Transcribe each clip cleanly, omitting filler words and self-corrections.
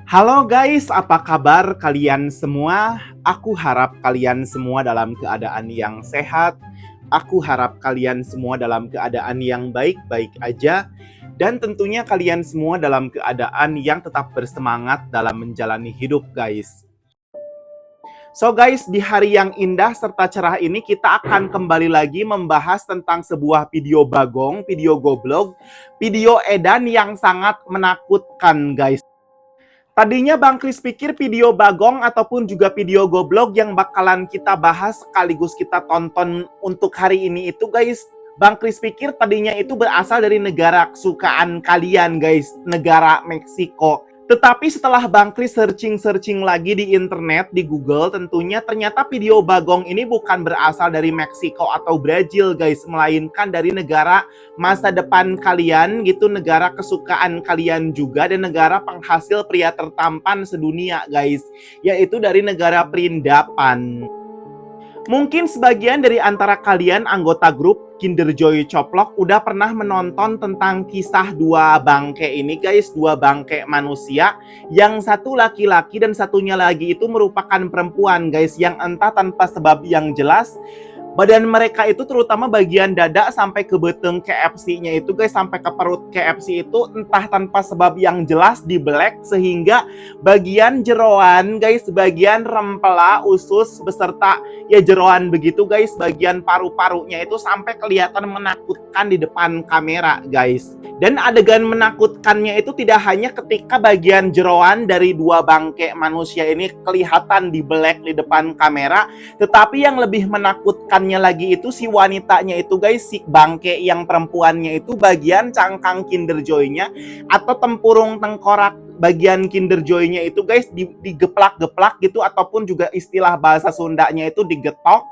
Halo guys, apa kabar kalian semua? Aku harap kalian semua dalam keadaan yang sehat. Aku harap kalian semua dalam keadaan yang baik-baik aja. Dan tentunya kalian semua dalam keadaan yang tetap bersemangat dalam menjalani hidup guys. So guys, di hari yang indah serta cerah ini kita akan kembali lagi membahas tentang sebuah video bagong, video goblok, video edan yang sangat menakutkan guys. Tadinya Bang Kris pikir video bagong ataupun juga video goblok yang bakalan kita bahas sekaligus kita tonton untuk hari ini itu guys, Bang Kris pikir tadinya itu berasal dari negara kesukaan kalian guys, negara Meksiko. Tetapi setelah Bang Kris searching lagi di internet, di Google, tentunya ternyata video bagong ini bukan berasal dari Meksiko atau Brazil guys, melainkan dari negara masa depan kalian gitu, negara kesukaan kalian juga, dan negara penghasil pria tertampan sedunia guys, yaitu dari negara Perindapan. Mungkin sebagian dari antara kalian anggota grup Kinder Joy Coplok udah pernah menonton tentang kisah dua bangke ini guys, dua bangke manusia, yang satu laki-laki dan satunya lagi itu merupakan perempuan guys, yang entah tanpa sebab yang jelas badan mereka itu terutama bagian dada sampai ke beteng KFC-nya itu guys, sampai ke perut KFC itu entah tanpa sebab yang jelas dibelek sehingga bagian jeroan guys, bagian rempela, usus beserta ya jeroan begitu guys, bagian paru-parunya itu sampai kelihatan menakutkan di depan kamera guys. Dan adegan menakutkannya itu tidak hanya ketika bagian jeroan dari dua bangke manusia ini kelihatan dibelek di depan kamera, tetapi yang lebih menakutkannya lagi itu si wanitanya itu guys, si bangke yang perempuannya itu bagian cangkang Kinder Joy-nya atau tempurung tengkorak bagian Kinder Joy-nya itu guys digeplak-geplak gitu, ataupun juga istilah bahasa Sundanya itu digetok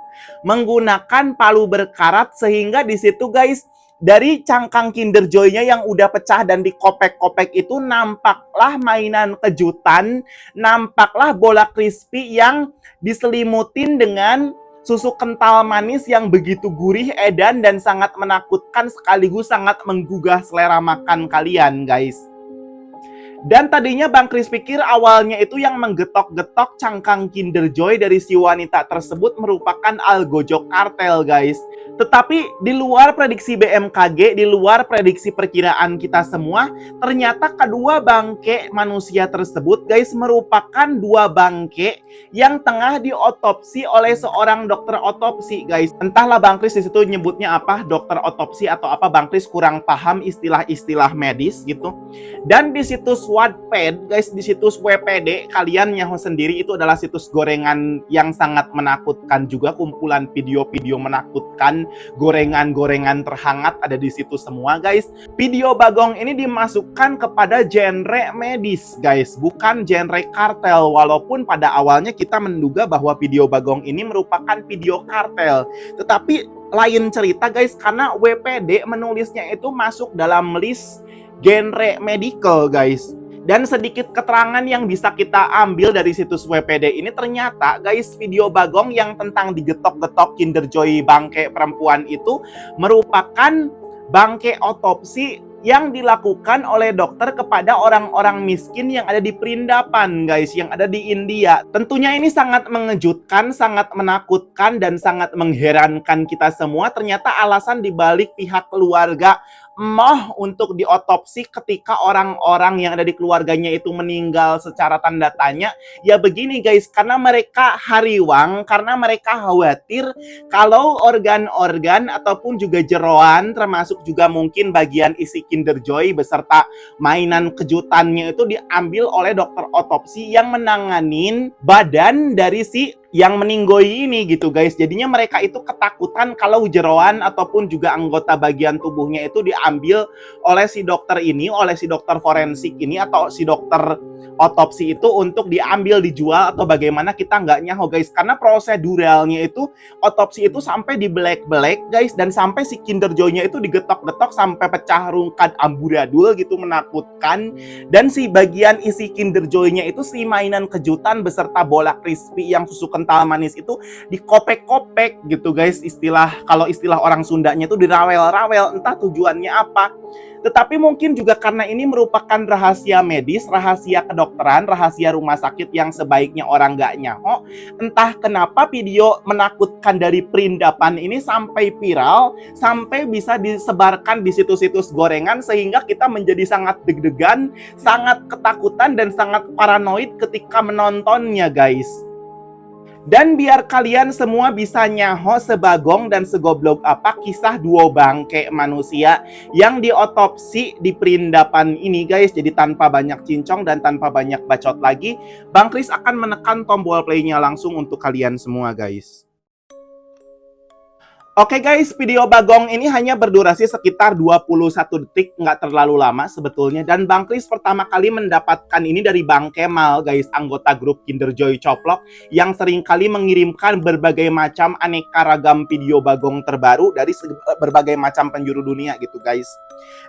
menggunakan palu berkarat, sehingga di situ guys dari cangkang Kinder Joy-nya yang udah pecah dan dikopek-kopek itu nampaklah mainan kejutan, nampaklah bola crispy yang diselimutin dengan susu kental manis yang begitu gurih, edan, dan sangat menakutkan sekaligus sangat menggugah selera makan kalian guys. Dan tadinya Bang Kris pikir awalnya itu yang menggetok-getok cangkang Kinder Joy dari si wanita tersebut merupakan algojo kartel guys. Tetapi di luar prediksi BMKG, di luar prediksi perkiraan kita semua, ternyata kedua bangke manusia tersebut guys merupakan dua bangke yang tengah diotopsi oleh seorang dokter otopsi guys. Entahlah Bang Kris di situ nyebutnya apa, dokter otopsi atau apa, Bang Kris kurang paham istilah-istilah medis gitu. Dan di situs Wattpad guys, di situs WPD kalian nyaho sendiri, itu adalah situs gorengan yang sangat menakutkan juga, kumpulan video-video menakutkan, gorengan-gorengan terhangat ada di situ semua guys. Video bagong ini dimasukkan kepada genre medis guys, bukan genre kartel, walaupun pada awalnya kita menduga bahwa video bagong ini merupakan video kartel. Tetapi lain cerita guys, karena WPD menulisnya itu masuk dalam list genre medical guys. Dan sedikit keterangan yang bisa kita ambil dari situs WPD ini, ternyata guys video bagong yang tentang digetok-getok Kinder Joy bangke perempuan itu merupakan bangke otopsi yang dilakukan oleh dokter kepada orang-orang miskin yang ada di Perindapan guys, yang ada di India. Tentunya ini sangat mengejutkan, sangat menakutkan, dan sangat mengherankan kita semua. Ternyata alasan dibalik pihak keluarga emoh untuk diotopsi ketika orang-orang yang ada di keluarganya itu meninggal secara tanda tanya, ya begini guys, karena mereka hariwang, karena mereka khawatir kalau organ-organ ataupun juga jeroan, termasuk juga mungkin bagian isi Kinder Joy beserta mainan kejutannya itu diambil oleh dokter otopsi yang menanganin badan dari si yang meninggoy ini gitu guys. Jadinya mereka itu ketakutan kalau jeroan ataupun juga anggota bagian tubuhnya itu diambil oleh si dokter ini, oleh si dokter forensik ini atau si dokter otopsi itu untuk diambil, dijual atau bagaimana, kita nggak nyaho guys. Karena proseduralnya itu otopsi itu sampai dibelek-belek guys, dan sampai si Kinder Joy-nya itu digetok-getok sampai pecah rungkat amburadul gitu, menakutkan. Dan si bagian isi Kinder Joy-nya itu si mainan kejutan beserta bola crispy yang susu kental manis itu dikopek-kopek gitu guys. Kalau istilah orang Sundanya itu dirawel-rawel, entah tujuannya apa. Tetapi mungkin juga karena ini merupakan rahasia medis, rahasia kedokteran, rahasia rumah sakit yang sebaiknya orang nggak nyaho. Entah kenapa video menakutkan dari perindapan ini sampai viral, sampai bisa disebarkan di situs-situs gorengan, sehingga kita menjadi sangat deg-degan, sangat ketakutan, dan sangat paranoid ketika menontonnya, guys. Dan biar kalian semua bisa nyaho sebagong dan segoblok apa kisah dua bangke manusia yang diotopsi di perindapan ini, guys. Jadi tanpa banyak cincong dan tanpa banyak bacot lagi, Bang Kris akan menekan tombol play-nya langsung untuk kalian semua, guys. Oke guys, video Bagong ini hanya berdurasi sekitar 21 detik, nggak terlalu lama sebetulnya. Dan Bang Kris pertama kali mendapatkan ini dari Bang Kemal, guys, anggota grup Kinder Joy Coplok, yang sering kali mengirimkan berbagai macam aneka ragam video Bagong terbaru dari berbagai macam penjuru dunia gitu, guys.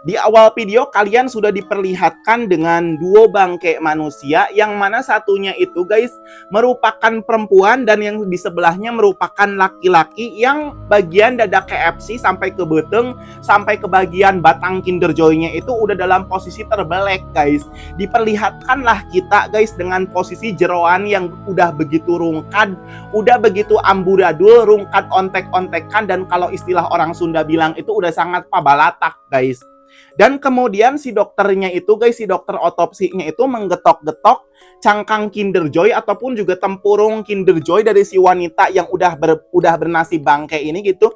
Di awal video kalian sudah diperlihatkan dengan duo bangke manusia, yang mana satunya itu, guys, merupakan perempuan dan yang di sebelahnya merupakan laki-laki, yang bagian dada KFC sampai ke beteng, sampai ke bagian batang Kinder Joy-nya itu udah dalam posisi terbelek, guys. Diperlihatkanlah kita, guys, dengan posisi jeroan yang udah begitu rungkad, udah begitu amburadul, rungkad ontek-ontekan, dan kalau istilah orang Sunda bilang itu udah sangat pabalatak, guys. Dan kemudian si dokternya itu, guys, si dokter otopsinya itu menggetok-getok cangkang Kinder Joy ataupun juga tempurung Kinder Joy dari si wanita yang udah bernasib bangke ini gitu,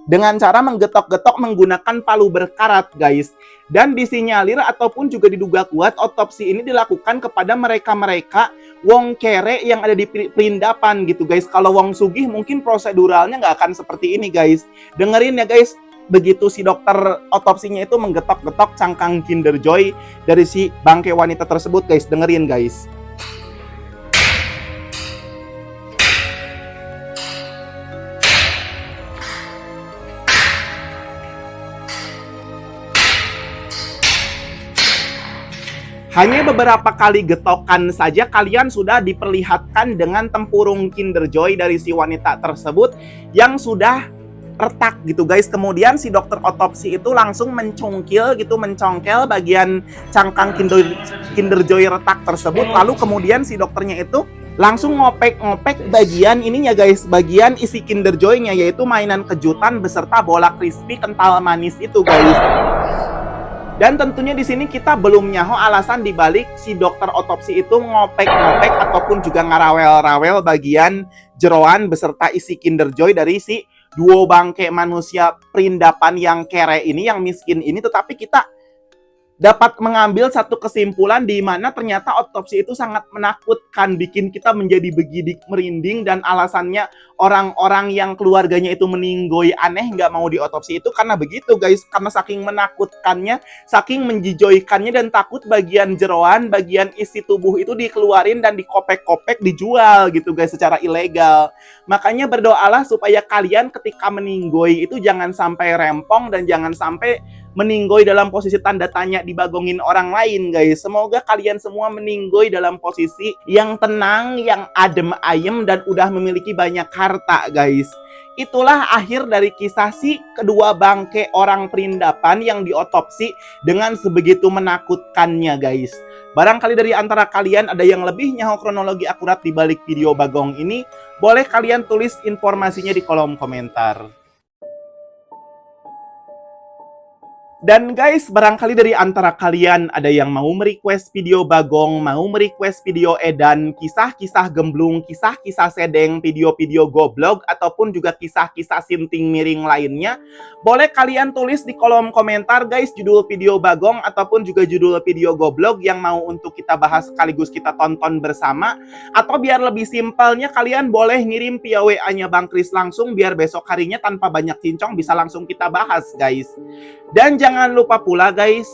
dengan cara menggetok-getok menggunakan palu berkarat, guys. Dan disinyalir ataupun juga diduga kuat otopsi ini dilakukan kepada mereka-mereka wong kere yang ada di perindapan gitu, guys. Kalau wong sugih mungkin proseduralnya nggak akan seperti ini, guys. Dengerin ya, guys. Begitu si dokter otopsinya itu menggetok-getok cangkang Kinder Joy dari si bangke wanita tersebut, guys. Dengerin, guys. Hanya beberapa kali getokan saja kalian sudah diperlihatkan dengan tempurung Kinder Joy dari si wanita tersebut yang sudah retak gitu, guys. Kemudian si dokter otopsi itu langsung mencongkel bagian cangkang Kinder Joy retak tersebut. Lalu kemudian si dokternya itu langsung ngopek-ngopek bagian ininya, guys, bagian isi Kinder Joy-nya, yaitu mainan kejutan beserta bola crispy kental manis itu, guys. Dan tentunya di sini kita belum nyaho alasan dibalik si dokter otopsi itu ngopek-ngopek ataupun juga ngarawel-rawel bagian jeroan beserta isi Kinder Joy dari si duo bangke manusia perindapan yang kere ini, yang miskin ini. Tetapi kita dapat mengambil satu kesimpulan di mana ternyata otopsi itu sangat menakutkan, bikin kita menjadi begidik merinding, dan alasannya orang-orang yang keluarganya itu meninggoy aneh nggak mau diotopsi itu karena begitu, guys. Karena saking menakutkannya, saking menjijoikannya, dan takut bagian jeroan, bagian isi tubuh itu dikeluarin dan dikopek-kopek dijual gitu, guys, secara ilegal. Makanya berdoalah supaya kalian ketika meninggoy itu jangan sampai rempong dan jangan sampai meninggoy dalam posisi tanda tanya dibagongin orang lain, guys. Semoga kalian semua meninggoy dalam posisi yang tenang, yang adem ayem, dan udah memiliki banyak harta, guys. Itulah akhir dari kisah si kedua bangke orang perindapan yang diotopsi dengan sebegitu menakutkannya, guys. Barangkali dari antara kalian ada yang lebih nyaho kronologi akurat di balik video Bagong ini, boleh kalian tulis informasinya di kolom komentar. Dan guys, barangkali dari antara kalian ada yang mau merequest video Bagong, mau merequest video edan, kisah-kisah gemblung, kisah-kisah sedeng, video-video goblok, ataupun juga kisah-kisah sinting miring lainnya, boleh kalian tulis di kolom komentar, guys, judul video Bagong ataupun juga judul video goblok yang mau untuk kita bahas sekaligus kita tonton bersama. Atau biar lebih simpelnya, kalian boleh ngirim via WA-nya Bang Kris langsung, biar besok harinya tanpa banyak cincong bisa langsung kita bahas, guys. Dan jangan lupa pula, guys,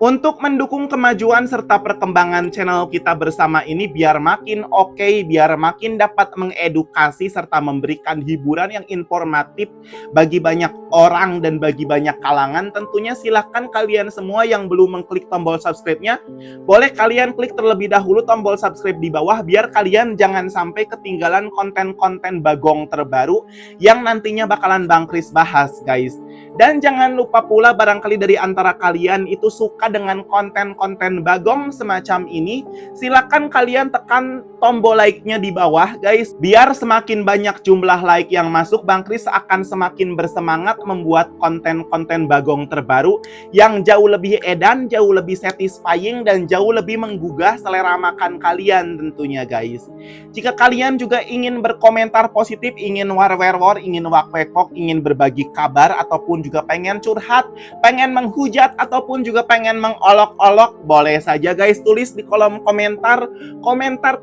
Untuk mendukung kemajuan serta perkembangan channel kita bersama ini biar makin oke, biar makin dapat mengedukasi serta memberikan hiburan yang informatif bagi banyak orang dan bagi banyak kalangan, tentunya silahkan kalian semua yang belum mengklik tombol subscribe-nya, boleh kalian klik terlebih dahulu tombol subscribe di bawah biar kalian jangan sampai ketinggalan konten-konten Bagong terbaru yang nantinya bakalan Bang Kris bahas, guys. Dan jangan lupa pula barangkali dari antara kalian itu suka dengan konten-konten Bagong semacam ini, silakan kalian tekan tombol like-nya di bawah, guys. Biar semakin banyak jumlah like yang masuk, Bang Kris akan semakin bersemangat membuat konten-konten Bagong terbaru yang jauh lebih edan, jauh lebih satisfying, dan jauh lebih menggugah selera makan kalian tentunya, guys. Jika kalian juga ingin berkomentar positif, ingin war-war, ingin wak-wekok, ingin berbagi kabar, ataupun juga pengen curhat, pengen menghujat, ataupun juga pengen mengolok-olok, boleh saja guys tulis di kolom komentar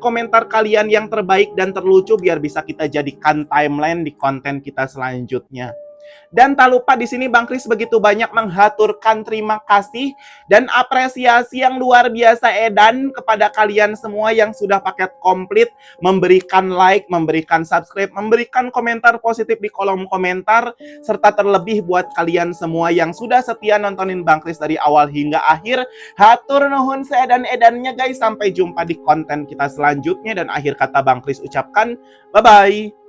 komentar kalian yang terbaik dan terlucu biar bisa kita jadikan timeline di konten kita selanjutnya. Dan tak lupa di sini Bang Kris begitu banyak menghaturkan terima kasih dan apresiasi yang luar biasa edan kepada kalian semua yang sudah paket komplit, memberikan like, memberikan subscribe, memberikan komentar positif di kolom komentar, serta terlebih buat kalian semua yang sudah setia nontonin Bang Kris dari awal hingga akhir. Hatur nuhun seedan-edannya guys, sampai jumpa di konten kita selanjutnya dan akhir kata Bang Kris ucapkan bye-bye.